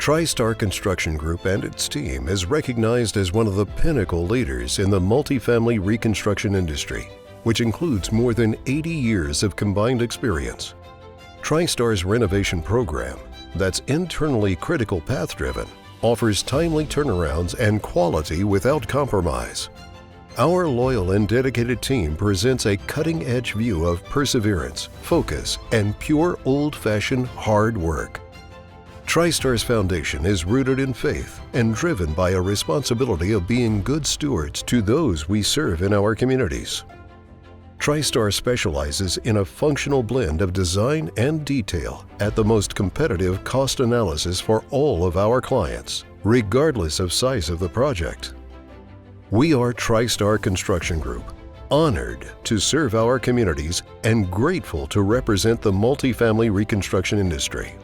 TriStar Construction Group and its team is recognized as one of the pinnacle leaders in the multifamily reconstruction industry, which includes more than 80 years of combined experience. TriStar's renovation program, that's internally critical path-driven, offers timely turnarounds and quality without compromise. Our loyal and dedicated team presents a cutting-edge view of perseverance, focus, and pure old-fashioned hard work. TriStar's foundation is rooted in faith and driven by a responsibility of being good stewards to those we serve in our communities. TriStar specializes in a functional blend of design and detail at the most competitive cost analysis for all of our clients, regardless of size of the project. We are TriStar Construction Group, honored to serve our communities and grateful to represent the multifamily reconstruction industry.